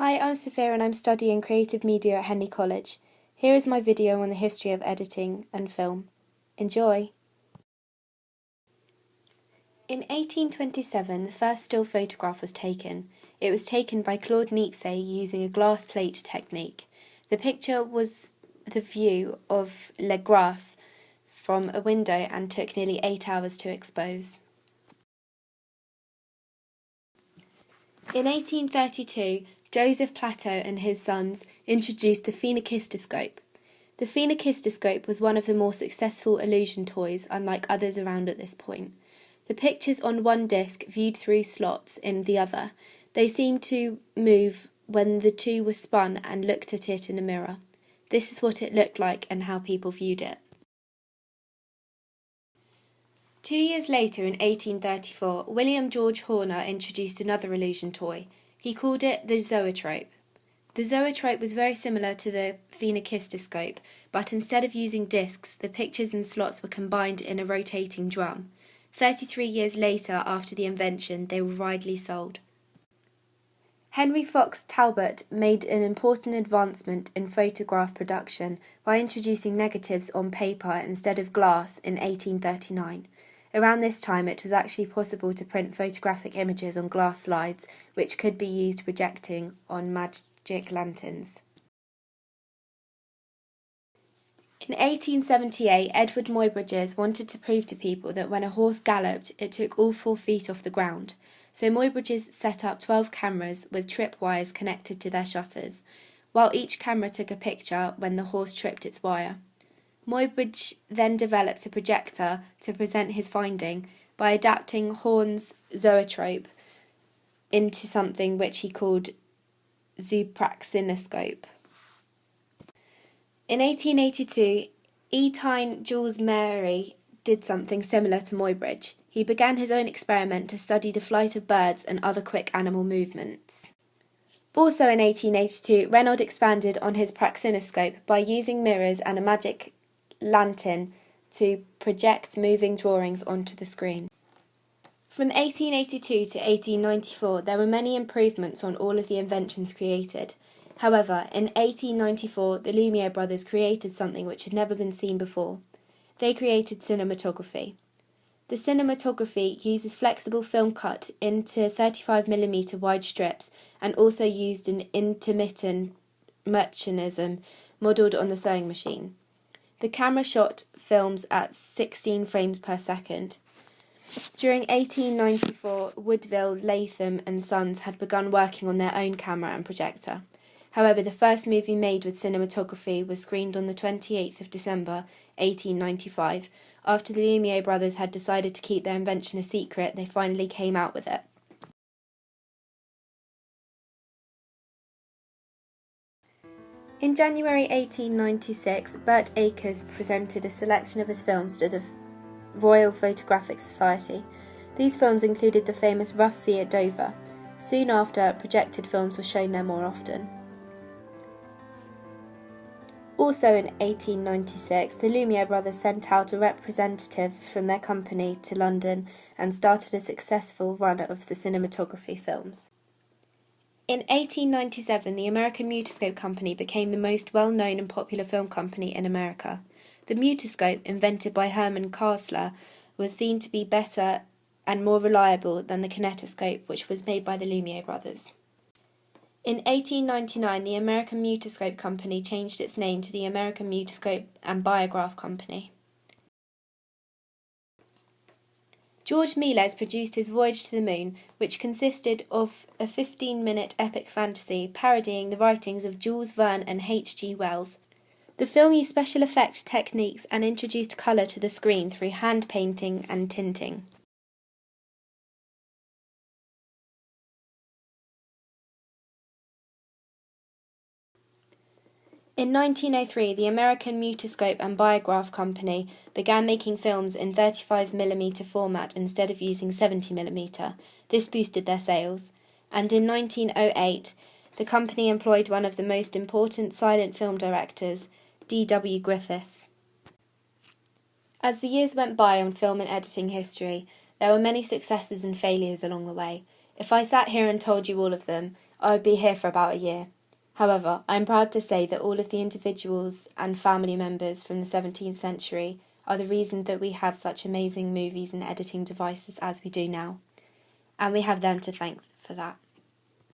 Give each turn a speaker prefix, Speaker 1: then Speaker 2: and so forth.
Speaker 1: Hi, I'm Sophia and I'm studying creative media at Henley College. Here is my video on the history of editing and film. Enjoy! In 1827, the first still photograph was taken. It was taken by Claude Niepce using a glass plate technique. The picture was the view of Les Graces from a window and took nearly 8 hours to expose. In 1832, Joseph Plateau and his sons introduced the phenakistoscope. The phenakistoscope was one of the more successful illusion toys, unlike others around at this point. The pictures on one disc viewed through slots in the other. They seemed to move when the two were spun and looked at it in a mirror. This is what it looked like and how people viewed it. 2 years later, in 1834, William George Horner introduced another illusion toy. He called it the zoetrope. The zoetrope was very similar to the phenakistoscope, but instead of using discs, the pictures and slots were combined in a rotating drum. 33 years later, after the invention, they were widely sold. Henry Fox Talbot made an important advancement in photograph production by introducing negatives on paper instead of glass in 1839. Around this time, it was actually possible to print photographic images on glass slides, which could be used projecting on magic lanterns. In 1878, Edward Muybridges wanted to prove to people that when a horse galloped, it took all 4 feet off the ground. So Muybridges set up 12 cameras with tripwires connected to their shutters, while each camera took a picture when the horse tripped its wire. Muybridge then developed a projector to present his finding by adapting Horne's zoetrope into something which he called zoopraxinoscope. In 1882, Etienne Jules Méry did something similar to Muybridge. He began his own experiment to study the flight of birds and other quick animal movements. Also in 1882, Reynaud expanded on his praxinoscope by using mirrors and a magic lantern to project moving drawings onto the screen. From 1882 to 1894, there were many improvements on all of the inventions created. However, in 1894, the Lumiere brothers created something which had never been seen before. They created cinematography. The cinematography uses flexible film cut into 35mm wide strips and also used an intermittent mechanism modelled on the sewing machine. The camera shot films at 16 frames per second. During 1894, Woodville, Latham and Sons had begun working on their own camera and projector. However, the first movie made with cinematography was screened on the 28th of December, 1895. After the Lumiere brothers had decided to keep their invention a secret, they finally came out with it. In January 1896, Burt Akers presented a selection of his films to the Royal Photographic Society. These films included the famous Rough Sea at Dover. Soon after, projected films were shown there more often. Also in 1896, the Lumiere brothers sent out a representative from their company to London and started a successful run of the cinematography films. In 1897, the American Mutoscope Company became the most well-known and popular film company in America. The mutoscope, invented by Herman Kassler, was seen to be better and more reliable than the kinetoscope, which was made by the Lumiere brothers. In 1899, the American Mutoscope Company changed its name to the American Mutoscope and Biograph Company. George Méliès produced his Voyage to the Moon, which consisted of a 15-minute epic fantasy parodying the writings of Jules Verne and H.G. Wells. The film used special effect techniques and introduced colour to the screen through hand painting and tinting. In 1903, the American Mutoscope and Biograph Company began making films in 35mm format instead of using 70mm. This boosted their sales. And in 1908, the company employed one of the most important silent film directors, D.W. Griffith. As the years went by on film and editing history, there were many successes and failures along the way. If I sat here and told you all of them, I would be here for about a year. However, I am proud to say that all of the individuals and family members from the 17th century are the reason that we have such amazing movies and editing devices as we do now, and we have them to thank for that.